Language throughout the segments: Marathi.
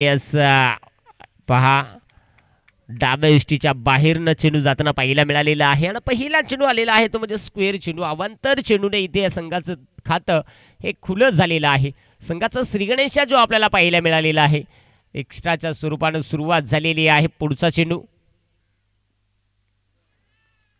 यस पहा डाव्या यष्टीच्या बाहेरनं चेंडू जाताना पाहिला मिळालेला आहे आणि पहिला चेंडू आलेला आहे तो म्हणजे स्क्वेअर चेंडू. अवांतर चेंडूने इथे या संघाचं खातं हे खुलं झालेलं आहे. संघाचा श्रीगणेशा जो आपल्याला पाहायला मिळालेला आहे एक्स्ट्राच्या स्वरूपानं सुरुवात झालेली आहे. पुढचा चेंडू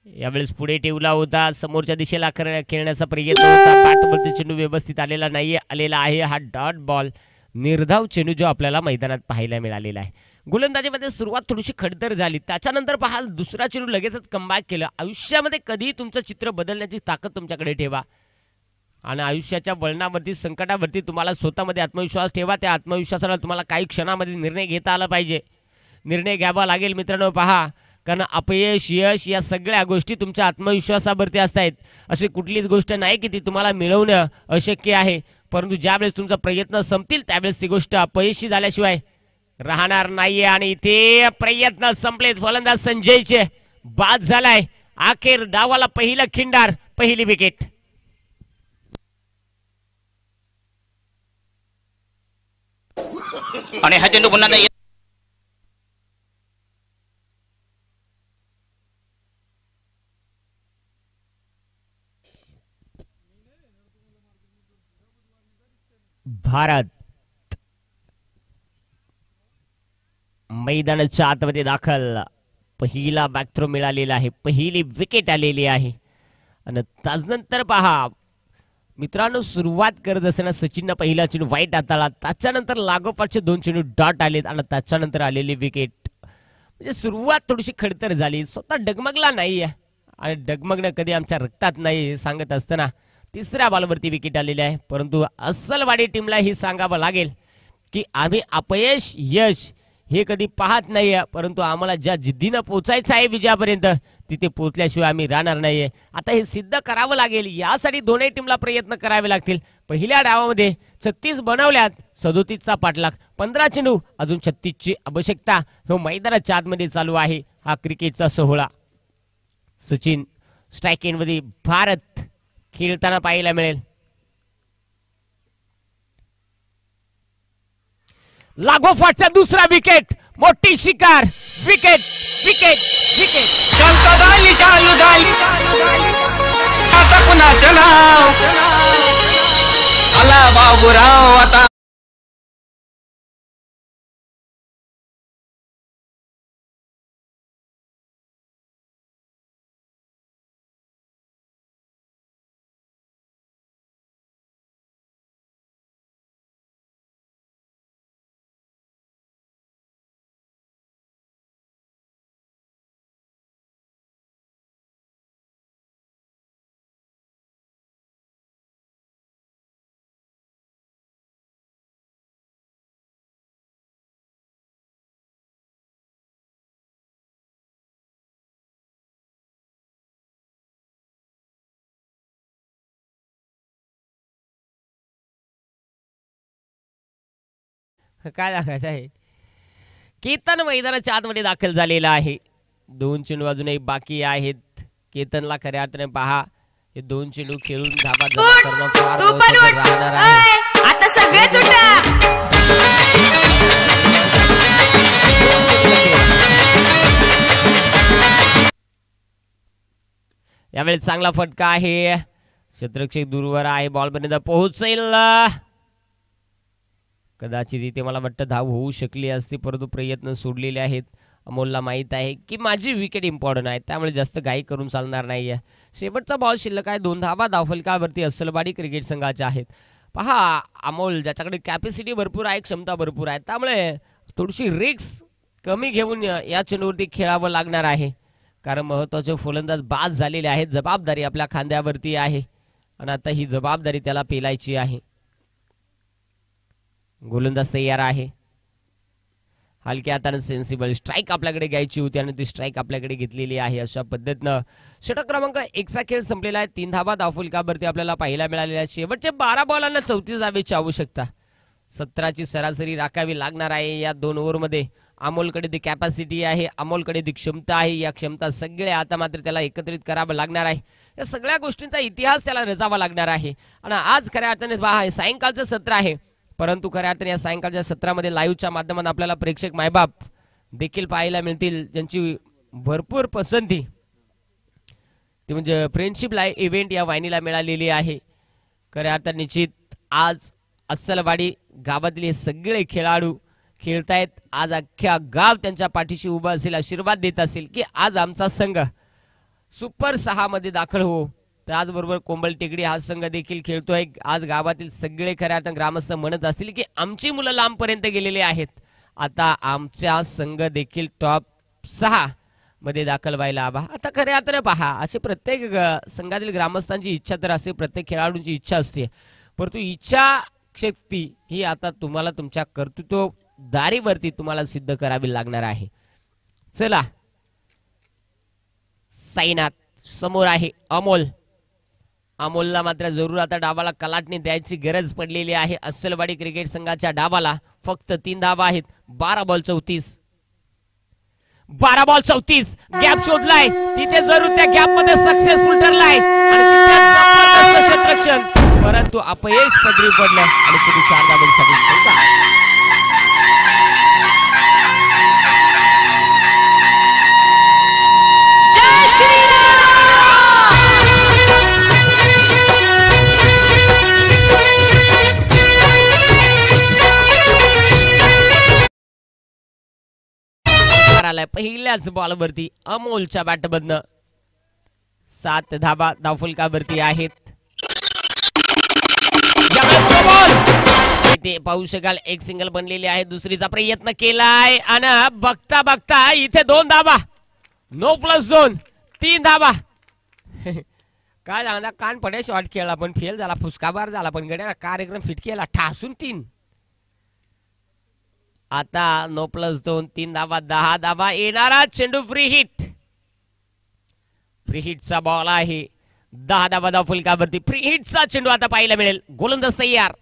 यावेळेस पुढे ठेवला होता, समोरच्या दिशेला खेळण्याचा प्रयत्न होता. बॅटवरती चेंडू व्यवस्थित आलेला नाही आलेला आहे. हा डॉट बॉल निर्धाव चेंडू जो आपल्याला मैदानात पाहायला मिळालेला आहे. गोलंदाजीमध्ये सुरुवात थोडीशी खडतर झाली, त्याच्यानंतर पहा दुसरा चेंडू लगेचच कमबॅक केलं. आयुष्यामध्ये कधी तुमचं चित्र बदलण्याची ताकद तुमच्याकडे ठेवा आणि आयुष्याच्या वळणावरती संकटावरती तुम्हाला स्वतःमध्ये आत्मविश्वास ठेवा. त्या आत्मविश्वासाला तुम्हाला काही क्षणामध्ये निर्णय घेता आला पाहिजे, निर्णय घ्यावा लागेल मित्रांनो. पहा कारण अपयश यश या सगळ्या गोष्टी तुमच्या आत्मविश्वासावरती असतात. अशी कुठलीच गोष्ट नाही की ती तुम्हाला मिळवणं अशक्य आहे, परंतु ज्यावेळेस तुमचा प्रयत्न संपतील त्यावेळेस ती गोष्ट अपयशी झाल्याशिवाय राहणार नाहीये. आणि इथे प्रयत्न संपलेत. फलंदाज संजयचे बाद झालाय. अखेर डावाला पहिला खिंडार, पहिली विकेट. आणि हा चेंडू पुन्हा भारत मैदानाच्या आतमध्ये दाखल. पहिला बॅकथ्रो मिळालेला आहे, पहिली विकेट आलेली आहे. आणि त्यानंतर पहा मित्रांनो सुरुवात करत असताना सचिननं पहिला चेंडू वाईट हाताळला, त्याच्यानंतर लागोपाठचे दोन चेंडू डॉट आलेत आणि त्याच्यानंतर आलेली विकेट. म्हणजे सुरुवात थोडीशी खडतर झाली, स्वतः डगमगला नाही आणि डगमगणं कधी आमच्या रक्तात नाही सांगत असताना तिसऱ्या बॉलवरती विकेट आलेली आहे. परंतु अस्सलवाडी टीमला ही सांगावं लागेल की आम्ही अपयश यश हे कधी पाहत नाही, परंतु आम्हाला ज्या जिद्दीनं पोचायचं आहे विजयापर्यंत तिथे पोचल्याशिवाय आम्ही राहणार नाहीये. आता हे सिद्ध करावं लागेल, यासाठी दोन्ही टीमला प्रयत्न करावे लागतील. पहिल्या डावामध्ये 36 बनवल्यात, 37चा पाठलाग, 15 चेंडू अजून 36ची आवश्यकता. हो मैदानाच्या आतमध्ये चालू आहे हा क्रिकेटचा सोहळा. सचिन स्ट्राईक एंडमध्ये भारत खेळताना पाहायला मिळेल. लागोपाठचा दुसरा विकेट, मोठी शिकार, विकेट विकेट विकेट. शांत झाली चालू झाली आता कुणाचं नाव आला बाबूराव. आता काय दाखवायचं आहे. केतन मैदानाच्या आतमध्ये दाखल झालेला आहे. दोन चेंडू अजूनही बाकी आहेत. केतनला खऱ्या अर्थाने पहा हे दोन चेंडू खेळून धाबा जमा करणं फार महत्त्वाचं राहणार आहे. आता सगळेच उठा. यावेळी चांगला फटका आहे, क्षेत्ररक्षक दूरवर आहे, बॉल पर्यंत पोहोचेल. कदाचित इथे मला वाटतं धाव होऊ शकली असती, परंतु प्रयत्न सोडलेले आहेत. अमोलला माहीत आहे की माझी विकेट इम्पॉर्टंट आहे, त्यामुळे जास्त घाई करून चालणार नाही आहे. शेवटचा बॉल शिल्लक आहे, 2 धावा धावफलकावरती अस्सलवाडी क्रिकेट संघाच्या आहेत. पहा अमोल ज्याच्याकडे कॅपॅसिटी भरपूर आहे, क्षमता भरपूर आहे, त्यामुळे थोडीशी रिस्क कमी घेऊन या चेंडूवरती खेळावं लागणार आहे. कारण महत्त्वाचे फलंदाज बाद झालेले आहेत, जबाबदारी आपल्या खांद्यावरती आहे आणि आता ही जबाबदारी त्याला पेलायची आहे. गोलंदाज तयार आहे. हलक्या हाताने सेन्सिबल स्ट्राईक आपल्याकडे घ्यायची होती आणि ती स्ट्राईक आपल्याकडे घेतलेली आहे. अशा पद्धतीनं षटक क्रमांक 1 चा खेळ संपलेला आहे. 3 धावा धावफलकावरती आपल्याला पाहायला मिळालेल्या आहेत. शेवटचे 12 बॉलांना 34 धावेची आवश्यकता, 17ची सरासरी राखावी लागणार आहे या 2 ओव्हरमध्ये. अमोलकडे ती कॅपॅसिटी आहे, अमोलकडे ती क्षमता आहे. या क्षमता सगळ्या आता मात्र त्याला एकत्रित करावं लागणार आहे. या सगळ्या गोष्टींचा इतिहास त्याला रचावा लागणार आहे. आणि आज खऱ्या अर्थाने सायंकाळचं सत्र आहे, परंतु खऱ्या अर्थाने या सायंकाळच्या सत्रामध्ये लाईव्हच्या माध्यमातून आपल्याला प्रेक्षक मायबाप देखील पाहायला मिळतील, ज्यांची भरपूर पसंती ती म्हणजे फ्रेंडशिप लाईव्ह इव्हेंट या वाहिनीला मिळालेली आहे. खऱ्या अर्थाने निश्चित आज अस्सलवाडी गावातील हे सगळे खेळाडू खेळतायत. आज अख्ख्या गाव त्यांच्या पाठीशी उभा असेल, आशीर्वाद देत असेल की आज आमचा संघ सुपर 6 मध्ये दाखल हो. त्याचबरोबर कोंबल टेकडी हा संघ देखील खेळतोय. आज गावातील सगळे खऱ्या अर्थाने ग्रामस्थ म्हणत असतील की आमची मुलं लांबपर्यंत गेलेले आहेत, आता आमचा संघ देखील टॉप 6 मध्ये दाखल व्हायला हवा. आता खऱ्या अर्थाने पहा, असे प्रत्येक संघातील ग्रामस्थांची इच्छा तर असते, प्रत्येक खेळाडूंची इच्छा असते, परंतु इच्छा शक्ती ही आता तुम्हाला तुमच्या कर्तृत्वदारीवरती तुम्हाला सिद्ध करावी लागणार आहे. चला, साईनाथ समोर आहे, अमोलला मात्र जरूर आता डावाला कलाटणी द्यायची गरज पडलेली आहे. अस्सलवाडी क्रिकेट संघाच्या डावाला फक्त 3 धावा आहेत. 12 बॉल 34 गॅप शोधलाय, तिथे जरूर त्या गॅप मध्ये सक्सेसफुल ठरलाय आणि क्षेत्ररक्षण, परंतु अपयश पदरी पडलं आणि पुढे 4 धावांसाठी पहिल्याच बॉलवरती अमोलच्या बॅटमधनं 7 धावा धावफलकावरती आहेत. ते पाहू शकाल एक सिंगल बनलेली आहे, दुसरीचा प्रयत्न केलाय आणि बघता बघता इथे 2 धावा, नो प्लस 2, 3 धावा. काय झाला, कान पडे शॉट खेळला पण फेल झाला, फुसकाबार झाला, पण गड्या कार्यक्रम फिट केला, ठासून 3. आता नो प्लस 2, 3 धावा, 10 धावा. येणारा चेंडू फ्री हिटचा बॉल आहे. 10 धावा धावफलकावरती फ्री हिटचा चेंडू आता पाहायला मिळेल. गोलंदाज तयार.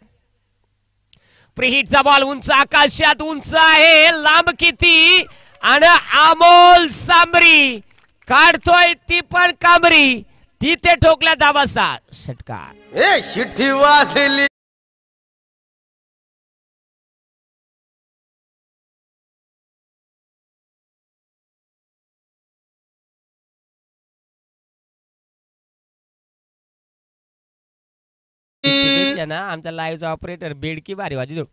फ्री हिटचा बॉल उंच आकाशात, उंच आहे, लांब किती, आणि अमोल सांबरी काढतोय ती पण कामरी, तिथे ठोकल्या धावाचा षटकार. शिट्टी वाजली. ना आमचा लाईव्हचा ऑपरेटर बेडकी भारी वाजितो,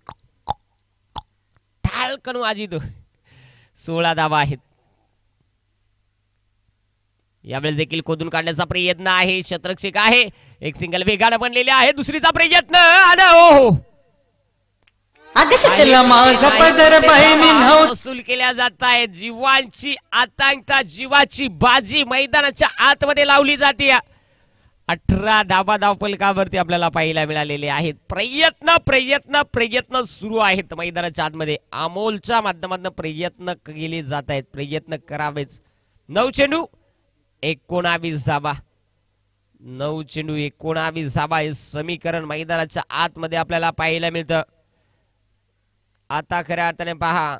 ठाळकन वाजितो. 16 धावा आहेत. यावेळेस देखील खोदून काढण्याचा प्रयत्न आहे, क्षेत्ररक्षक आहे, एक सिंगल वेगाने बनलेले आहे, दुसरीचा प्रयत्न आणि ओहो वसूल केल्या जात आहे. जीवांची आतंकता, जीवाची बाजी मैदानाच्या आतमध्ये लावली जाते. 18 धावा धावफलकावरती आपल्याला पाहायला मिळालेले आहेत. प्रयत्न सुरू आहेत मैदानाच्या आतमध्ये. अमोलच्या माध्यमातून प्रयत्न केले जात आहेत, प्रयत्न करावेच. 9 चेंडू 19 धावा, 9 चेंडू 19 धावा हे समीकरण मैदानाच्या आतमध्ये आपल्याला पाहायला मिळतं. आता खऱ्या अर्थाने पहा,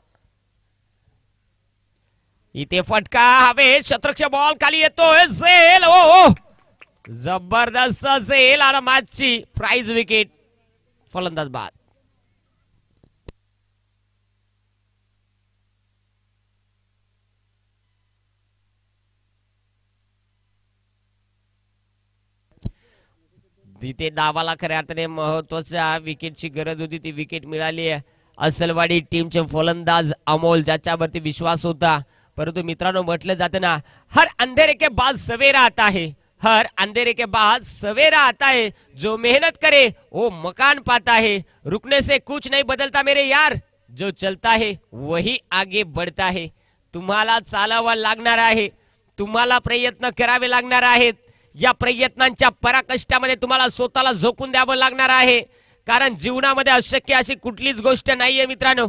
इथे फटका हवे, क्षेत्ररक्षक बॉल खाली येतोय, झेल, ओ जबरदस्त झेल आणि मॅचची प्राइज विकेट. फलंदाज बाद. तिथे डावाला खऱ्या अर्थाने महत्वाच्या विकेटची गरज होती, ती विकेट मिळाली. अस्सलवाडी टीमचे फलंदाज अमोल, ज्याच्यावरती विश्वास होता, परंतु मित्रांनो म्हटलं जातं ना, हर अंधेरे के बाद सवेरा आता है, हर अंधेरे के बाद सवेरा आता है, जो मेहनत करे वो मकान पाता है, रुकने से कुछ नहीं बदलता मेरे यार, जो चलता है वही आगे बढ़ता है. तुम्हाला चालावं लागणार आहे, तुम्हाला प्रयत्न करावे लागणार आहेत. या प्रयत्नांच्या पराकष्टामध्ये तुम्हाला स्वतःला झोकून द्यावं लागणार आहे, कारण जीवनामध्ये अशक्य अशी कुठलीच गोष्ट नाहीये मित्रांनो.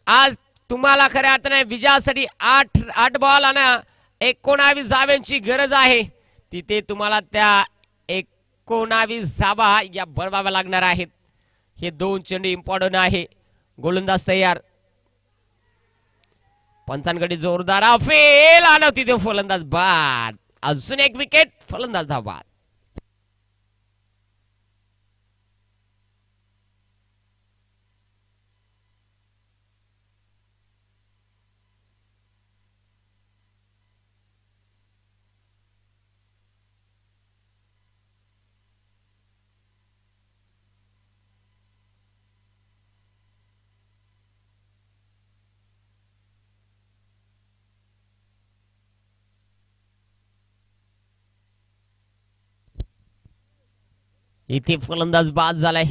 आज तुम्हाला खऱ्या अर्थाने विजयासाठी 8 बॉल आणि 19 धावांची गरज आहे. तिथे तुम्हाला त्या 19 धावा या बनवाव्या लागणार आहेत. हे 2 चेंडू इम्पॉर्टंट आहे. गोलंदाज तयार. पंचांकडे जोरदार फेल आणि तिथे फलंदाज बाद. अजून एक विकेट, फलंदाज धावा. इथे फलंदाज बाद झालाय.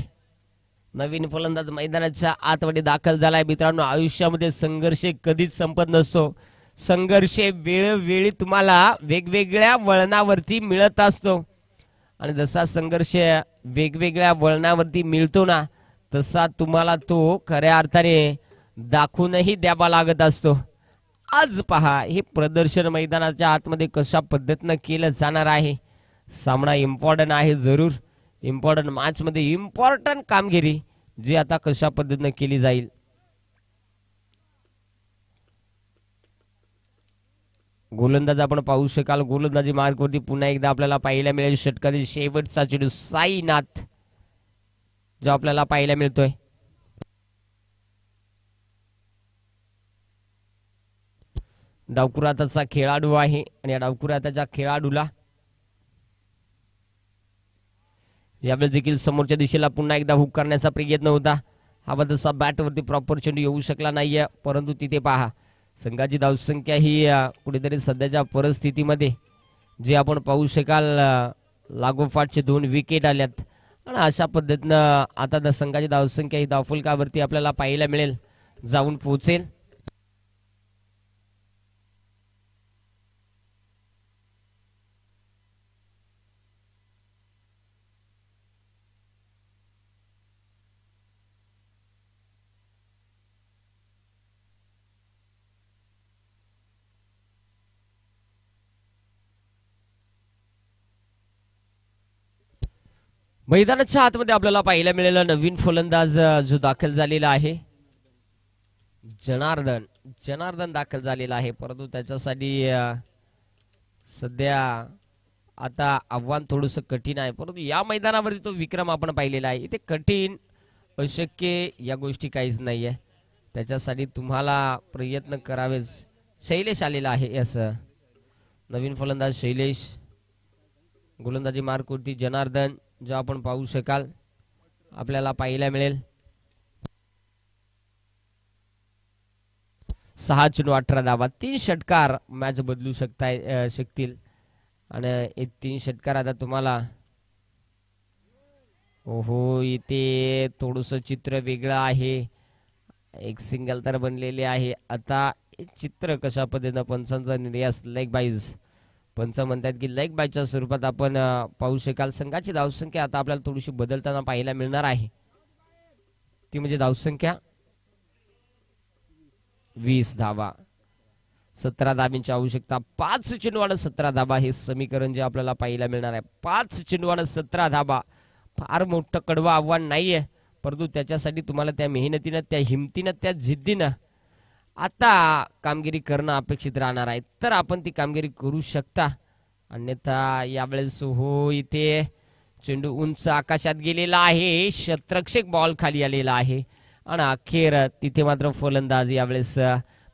नवीन फलंदाज मैदानाच्या आतमध्ये दाखल झालाय. मित्रांनो, आयुष्यामध्ये संघर्ष कधीच संपत नसतो. संघर्ष वेळोवेळी तुम्हाला वेगवेगळ्या वळणावरती मिळत असतो आणि जसा संघर्ष वेगवेगळ्या वळणावरती मिळतो ना, तसा तुम्हाला तो खऱ्या अर्थाने दाखवूनही द्यावा लागत असतो. आज पहा हे प्रदर्शन मैदानाच्या आतमध्ये कशा पद्धतीनं केलं जाणार आहे. सामना इम्पॉर्टंट आहे, जरूर इम्पॉर्टंट मॅच मध्ये इम्पॉर्टंट कामगिरी जी आता कशा पद्धतीनं केली जाईल. गोलंदाज आपण पाहू शकाल. गोलंदाजी मार्कवरती पुन्हा एकदा आपल्याला पाहायला मिळेल षटकातील शेवटचा चेंडू साईनाथ जो आपल्याला पाहायला मिळतोय. डावकुराताचा खेळाडू आहे आणि या डावकुराताच्या खेळाडूला यावेळेस देखील समोरच्या दिशेला पुन्हा एकदा हुक करण्याचा प्रयत्न होता. हा बदलसा बॅटवरती प्रॉपर चेंडू येऊ शकला नाहीये, परंतु तिथे पहा संघाची धावसंख्या ही कुठेतरी सध्याच्या परिस्थितीमध्ये जे आपण पाहू शकाल लागोपाठचे 2 विकेट आल्यात आणि अशा पद्धतीनं आता संघाची धावसंख्या ही धावफलकावरती आपल्याला पाहायला मिळेल, जाऊन पोहोचेल. मैदानाच्या आतमध्ये आपल्याला पाहायला मिळालेला नवीन फलंदाज जो दाखल झालेला आहे जनार्दन दाखल झालेला आहे, परंतु त्याच्यासाठी सध्या आता आव्हान थोडंसं कठीण आहे. परंतु या मैदानावरती तो विक्रम आपण पाहिलेला आहे. इथे कठीण अशक्य या गोष्टी काहीच नाही आहे, त्याच्यासाठी तुम्हाला प्रयत्न करावेच. शैलेश आलेला आहे, असं नवीन फलंदाज शैलेश. गोलंदाजी मार्कवरती जनार्दन जो आपण पाहू शकाल आपल्याला पाहायला मिळेल. 6 चेंडू 18 धावा. 3 षटकार मॅच बदलू शकतील आणि 3 षटकार आता तुम्हाला ओहो इथे थोडस चित्र वेगळं आहे. एक सिंगल तर बनलेले आहे. आता चित्र कशा पद्धतीनं पंचांचा निर्यास लेग बाईज पंच म्हणतात की लेग बायच्या स्वरूपात आपण पाहू शकाल. संघाची धावसंख्या आता आपल्याला थोडीशी बदलताना पाहायला मिळणार आहे. ती म्हणजे धावसंख्या 20 धावा. 17 धाब्यांची आवश्यकता. 5 चेंडूवाड 17 धाबा हे समीकरण जे आपल्याला पाहायला मिळणार आहे. 5 चेंडूवाड 17 धाबा फार मोठं कडवं आव्हान नाहीये, परंतु त्याच्यासाठी तुम्हाला त्या मेहनतीनं, त्या हिमतीनं, त्या जिद्दीनं आता कामगिरी करणं अपेक्षित राहणार आहे. तर आपण ती कामगिरी करू शकता. अन्यथा यावेळेस हो इथे चेंडू उंच आकाशात गेलेला आहे. क्षेत्ररक्षक बॉल खाली आलेला आहे आणि अखेर तिथे मात्र फलंदाज यावेळेस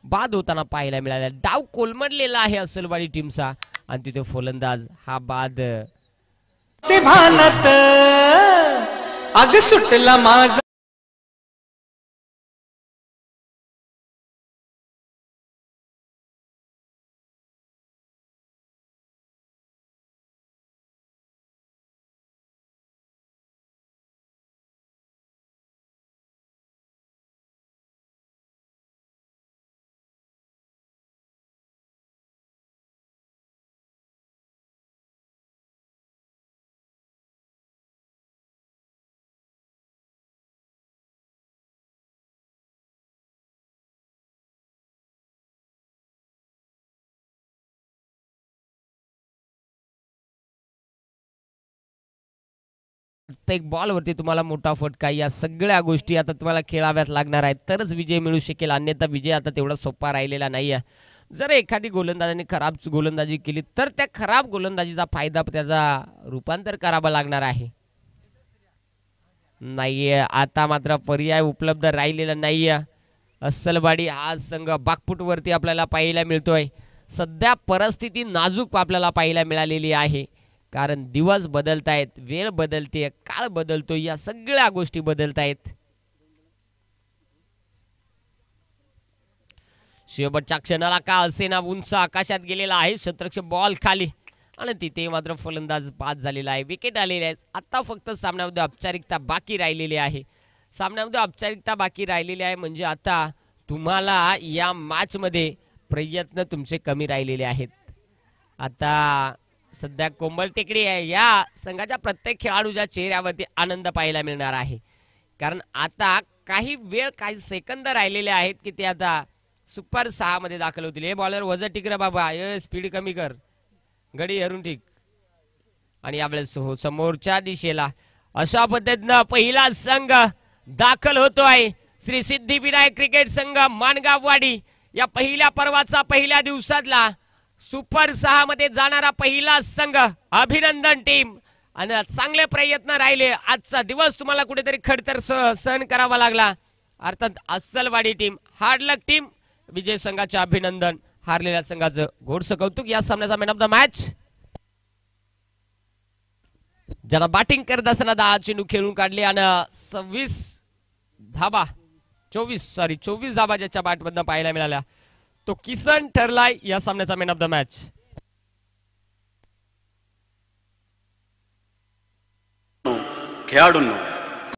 बाद होताना पाहायला मिळाला. डाव कोलमडलेला आहे असलवाडी टीमचा आणि तिथे फलंदाज हा बाद ते भानात अग सुटला माझा. प्रत्येक बॉलवरती तुम्हाला मोठा फटका, या सगळ्या गोष्टी आता तुम्हाला खेळाव्यात लागणार आहेत तरच विजय मिळू शकेल. अन्यथा विजय आता तेवढा सोपा राहिलेला नाहीये. जर एखादी गोलंदाजाने खराब गोलंदाजी केली तर त्या खराब गोलंदाजीचा फायदा त्याचा रूपांतर करावा लागणार आहे. नाहीये आता मात्र पर्याय उपलब्ध राहिलेला नाहीये. अस्सलवाडी हा संघ बागपुटवरती आपल्याला पाहायला मिळतोय. सध्या परिस्थिती नाजूक आपल्याला पाहायला मिळालेली आहे, कारण दिवस बदलतायत, वेळ बदलते, काळ बदलतो, या सगळ्या गोष्टी बदलतायत. शेवटच्या क्षणाला का असेना उंच आकाशात गेलेला आहे. क्षेत्ररक्षक बॉल खाली आणि तिथे मात्र फलंदाज बाद झालेला आहे, विकेट आलेली आहे. आता फक्त सामन्यामध्ये औपचारिकता बाकी राहिलेली आहे. सामन्यामध्ये औपचारिकता बाकी राहिलेली आहे म्हणजे आता तुम्हाला या मॅच मध्ये प्रयत्न तुमचे कमी राहिलेले आहेत. आता सध्या कोंबल टेकडी आहे या संघाच्या प्रत्येक खेळाडूच्या चेहऱ्यावरती आनंद पाहायला मिळणार आहे, कारण आता काही वेळ काही सेकंद राहिलेले आहेत की ते आता सुपर 6 मध्ये दाखल होतील. हे बॉलर वजन ठीक रे बाबा, स्पीड कमी कर, गडी हरून ठीक. आणि यावेळेस समोरच्या दिशेला अशा पद्धतीनं पहिला संघ दाखल होतोय. श्री सिद्धिविनायक क्रिकेट संघ माणगाववाडी या पहिल्या पर्वाचा पहिल्या दिवसातला सुपर 6 मध्ये जाणारा पहिला संघ. अभिनंदन टीम, आणि चांगले प्रयत्न राहिले. आजचा दिवस तुम्हाला कुठेतरी खडतर सहन करावा लागला. अर्थात अस्सलवाडी टीम, हार्ड लक टीम, विजय संघाचे अभिनंदन, हारलेल्या संघाचं घोडसं कौतुक. या सामन्याचा मॅन ऑफ द मॅच ज्याला बॅटिंग करत असताना 10 चेंडू खेळून काढले आणि 24 धाबा ज्याच्या बॅटमधनं पाहायला मिळाल्या तो किसन ठरलाय या सामन्याचा मॅन ऑफ द मॅच. खेळाडूंनो